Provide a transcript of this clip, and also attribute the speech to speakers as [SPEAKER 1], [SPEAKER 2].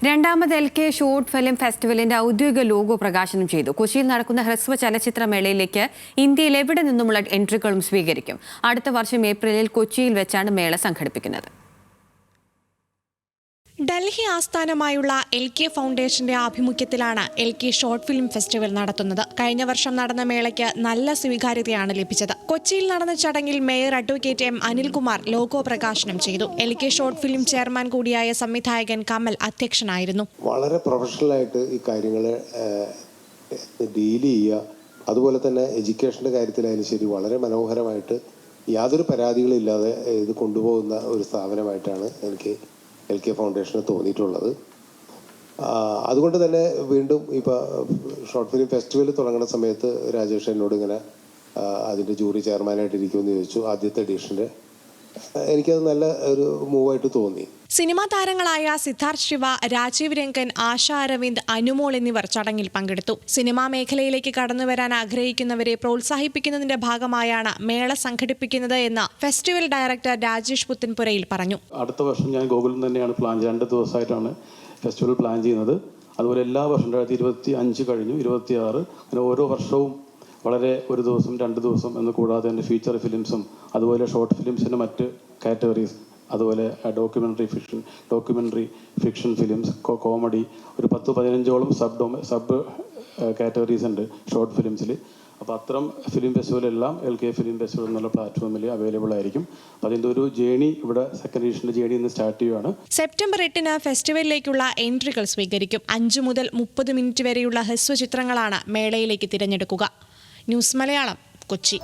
[SPEAKER 1] രണ്ടാമത് LK short film ഫെസ്റ്റിവലിന്റെ ഔദ്യോഗിക logo പ്രകാശനം ചെയ്തു. കൊച്ചിയിൽ നടക്കുന്ന ഹ്രസ്വ ചലച്ചിത്ര മേളയിലേക്ക് ഇന്ത്യയിൽ എവിടെ നിന്നുമുള്ള എൻട്രികളും സ്വീകരിക്കും. അടുത്ത വർഷം ഏപ്രിലിൽ കൊച്ചിയിൽ വെച്ചാണ് മേള സംഘടിപ്പിക്കുന്നത്.
[SPEAKER 2] ഡൽഹി ആസ്ഥാനമായുള്ള LK ഫൗണ്ടേഷന്റെ ആഭിമുഖ്യത്തിലാണ് LK ഷോർട്ട് ഫിലിം ഫെസ്റ്റിവൽ നടത്തുന്നത്. കഴിഞ്ഞ വർഷം നടന്ന മേളയ്ക്ക് നല്ല സ്വീകാര്യതയാണ് ലഭിച്ചത്. കൊച്ചിയിൽ നടന്ന ചടങ്ങിൽ mayor advocate M. Anilkumar logo പ്രകാശനം ചെയ്തു. LK ഷോർട്ട് ഫിലിം ചെയർമാൻ കൂടിയായ സംവിധായകൻ കമൽ അധ്യക്ഷനായിരുന്നു.
[SPEAKER 3] വളരെ പ്രൊഫഷണലായിട്ട് ഈ കാര്യങ്ങൾ ഡീൽ ചെയ്യുക, അതുപോലെ തന്നെ എഡ്യൂക്കേഷന്റെ കാര്യത്തിലായാലും ശരി വളരെ മനോഹരമായിട്ട് യാതൊരു പരാതികളില്ലാതെ ഇത് കൊണ്ടുപോകുന്ന ഒരു സ്ഥാപനമായിട്ടാണ് എനിക്ക് LK ഫൗണ്ടേഷന് തോന്നിയിട്ടുള്ളത്. അതുകൊണ്ട് തന്നെ വീണ്ടും ഇപ്പോൾ ഷോർട്ട് ഫിലിം ഫെസ്റ്റിവൽ തുടങ്ങുന്ന സമയത്ത് രാജേഷ് എന്നോട് ഇങ്ങനെ അതിൻ്റെ ജൂറി ചെയർമാനായിട്ടിരിക്കുമെന്ന് ചോദിച്ചു. ആദ്യത്തെ എഡിഷൻ്റെ എനിക്കത് നല്ല ഒരു മൂവായിട്ട് തോന്നി.
[SPEAKER 2] സിനിമാ താരങ്ങളായ സിദ്ധാർത്ഥ് ശിവ, രാജീവ് രംഗൻ, ആശ അരവിന്ദ്, അനുമോൾ എന്നിവർ ചടങ്ങിൽ പങ്കെടുത്തു. സിനിമാ മേഖലയിലേക്ക് കടന്നുവരാൻ ആഗ്രഹിക്കുന്നവരെ പ്രോത്സാഹിപ്പിക്കുന്നതിന്റെ ഭാഗമായാണ് മേള സംഘടിപ്പിക്കുന്നത് എന്ന് ഫെസ്റ്റിവൽ ഡയറക്ടർ രാജേഷ് പുത്തൻപുരയിൽ പറഞ്ഞു.
[SPEAKER 4] അടുത്ത വർഷം ഞാൻ ഗോകുലം തന്നെയാണ് പ്ലാൻ ചെയ്യുന്നത്. 2 ദിവസമായിട്ടാണ് ഫെസ്റ്റിവൽ പ്ലാൻ ചെയ്യുന്നത്. അതുപോലെ എല്ലാ വർഷവും 2025 കഴിഞ്ഞു, 26 അങ്ങനെ ഓരോ വർഷവും വളരെ ഒരു ദിവസം 2 ദിവസം എന്ന് കൂടാതെ തന്നെ ഫീച്ചർ ഫിലിംസും അതുപോലെ ഷോർട്ട് ഫിലിംസിൻ്റെ മറ്റ് കാറ്റഗറീസ്, അതുപോലെ ഡോക്യുമെൻ്ററി ഫിക്ഷൻ ഫിലിംസ്, കോമഡി, ഒരു 10-15ഓളം സബ് കാറ്റഗറീസ് ഉണ്ട് ഷോർട്ട് ഫിലിംസിൽ. അപ്പോൾ അത്തരം ഫിലിം ഫെസ്റ്റിവലെല്ലാം LK ഫിലിം ഫെസ്റ്റിവൽ എന്നുള്ള പ്ലാറ്റ്ഫോമിൽ അവൈലബിൾ ആയിരിക്കും. അപ്പോൾ അതിൻ്റെ ഒരു ജേണി ഇവിടെ സെക്കൻഡ് എഡിഷൻ്റെ ജേണി ഇന്ന് സ്റ്റാർട്ട് ചെയ്യുകയാണ്.
[SPEAKER 2] സെപ്റ്റംബർ 8 ഫെസ്റ്റിവലിലേക്കുള്ള എൻട്രികൾ സ്വീകരിക്കും. 5 മുതൽ 30 മിനിറ്റ് വരെയുള്ള ഹ്രസ്വ ചിത്രങ്ങളാണ് മേളയിലേക്ക് തിരഞ്ഞെടുക്കുക. ന്യൂസ് മലയാളം, കൊച്ചി.